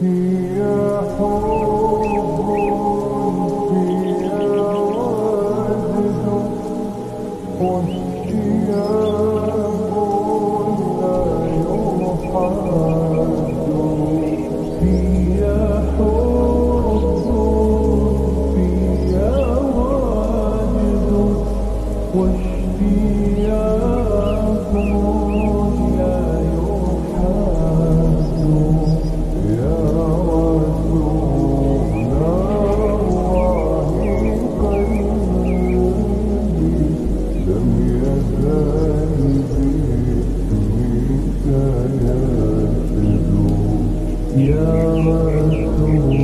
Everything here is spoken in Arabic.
هي حب فيها وجد واشتياق لا يحاد. هي حب فيها وجد واشتياق لا يحاد. يا رسول الله قلبي لم يزال باسمك ينشد. يا رسول